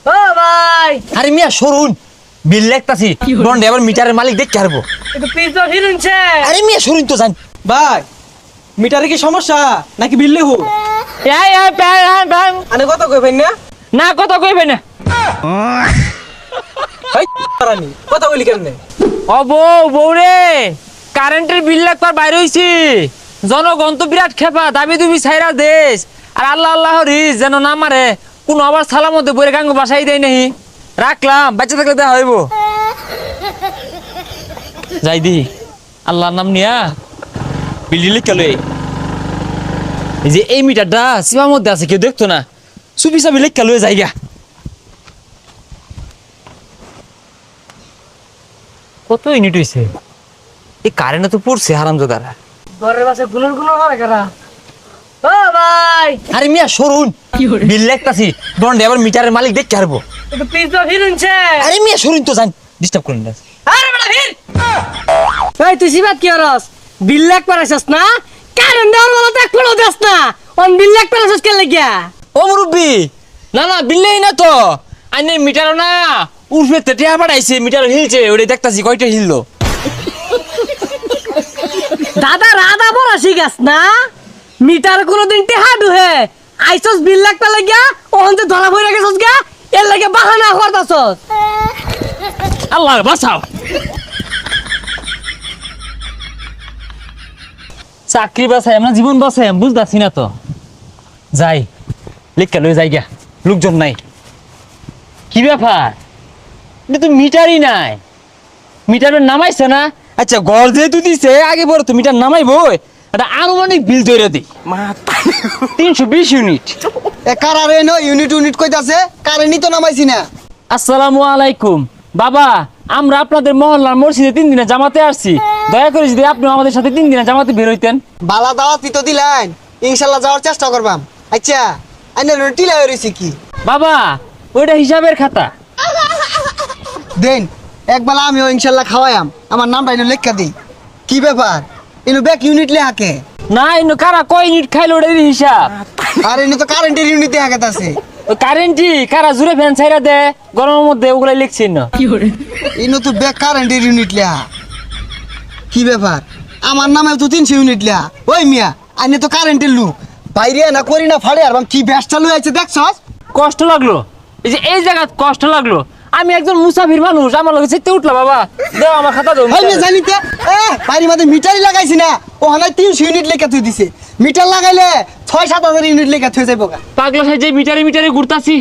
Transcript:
ও ভাই আরে মিয়া সরুন বিল লেখতাছি দন্ডে আবার মিটারের মালিক দেখতে পারবো। একটু পিস দাও হিরুনছে। আরে মিয়া সরুন তো জান। ভাই মিটারে কি সমস্যা নাকি বিল লেহু? আনে কত কইবেন না? না কথা কইবে না। ভাই পারানি কথা বলি কেমনে? ও বউ রে কারেন্টের বিল লাগবার বাইরে হইছি। জনগণ তো বিরাট খেপা দাবি দুবি ছাইরা দেশ আর আল্লাহ আল্লাহ রিজ যেন না মারে কোন আবার সালার মধ্যে বইরে গাঙ্গ বাসাই দেয় নাহি রাখলাম বাচ্চা থাকলে দেখা হইব যাই দি আল্লাহর নাম নিয়া বিল লিখে এই যে এই মিটারটা সীমার মধ্যে আছে কেউ দেখতো না চুপি চাবি লিখে লয়ে যাইগা কত ইউনিট হইছে এই কারেন্ট তো পড়ছে হারামজাদারা ঘরের পাশে গুলুর গুলুর করে কারা ও ভাই আরে মিয়া সরুন বিল লেখতাছি দন্ডে আবার মিটারের মালিক দেখতে পারবো। একটু পিস দাও হিরুনছে। আরে মিয়া সরুন তো জান ডিস্টার্ব করেন না। আরে বড় হির এই তুই সিবাত কি হরস বিল লাগ পারাছস না কারেন্ট দেওয়ার বলা তো এক ফলো দাস না অন বিল লাগ পারাছস কে লাগিয়া ও মুরব্বি না না বিললেই না তো আইনে মিটারও না উঠবে তেটিয়া বাড়াইছে মিটার হিলছে ওটা দেখতাছি কয়টা হিললো। দাদা রাধা বড় শিখাস না মিটার কোনদিন টেহা দুহে আইছস বিল লাগ পা লাগিয়া ওহন যে ধরা পড়ে গেছস গা এর লাগে বাহানা করতাছস আল্লাহ বাঁচাও চাকরি বাঁচাই আমরা জীবন বাঁচাই আমি বুঝতেছি না তো যাই লিখা লয়ে যাই গা লোকজন নাই কি ব্যাপার এটা তো মিটারই নাই মিটার নামাইছে না আচ্ছা ঘর যেহেতু দিছে আগে পরে তো মিটার নামাইবো এটা আনুমানিক বিল তৈরি দিই 320 ইউনিট কারারে ন ইউনিট কইতাছে কারেন্টই তো নামাইছি না। আসসালামু আলাইকুম বাবা আমরা আপনাদের মহল্লার মসজিদে 3 দিনে জামাতে আসছি দয়া করে যদি আপনি আমাদের সাথে 3 দিনে জামাতে বের হইতেন বালা দাওয়াত তো দিলেন ইনশাআল্লাহ যাওয়ার চেষ্টা করবাম। আচ্ছা আইনে রটিলা হইছে কি বাবা ওইটা হিসাবের খাতা দেন একবেলা আমিও ইনশাআল্লাহ খাওয়ায়াম আমার নামটা এনে লেখা দিই। কি ব্যাপার ইনু ব্যাক ইউনিট লেহাকে না ইনো কারা কয় ইউনিট খাইলো ওটার হিসাব আর ইনু তো কারেন্টের ইউনিট লেহাকে আছে। ওই কারেন্টই কারা জুড়ে ফ্যান ছাইরা দে গরমের মধ্যে ওগুলাই লিখছি না ইনু তো ব্যাক কারেন্টের ইউনিট লেহা। কি ব্যাপার আমার নামে তো 300 ইউনিট লেহা। ওই মিয়া আইনে তো কারেন্টের লোক বাইরে না করি না ফাড়ে আর কি ব্যাস চালু হয়েছে দেখছস? কষ্ট লাগলো এই যে এই জায়গা কষ্ট লাগলো আমি একজন মুসাফির মানুষ আমার লগে চেতে উঠলা বাবা দাও আমার খাতা দাও ওই মিয়া জানিতে বাড়ির মধ্যে মিটারই লাগাইছি না ও হানায় 300 ইউনিট লেখা তুই দিছে মিটার লাগাইলে 6-7 হাজার ইউনিট লেখা তুই যাইব। পাগলা সাইজে মিটারে ঘুরতাছি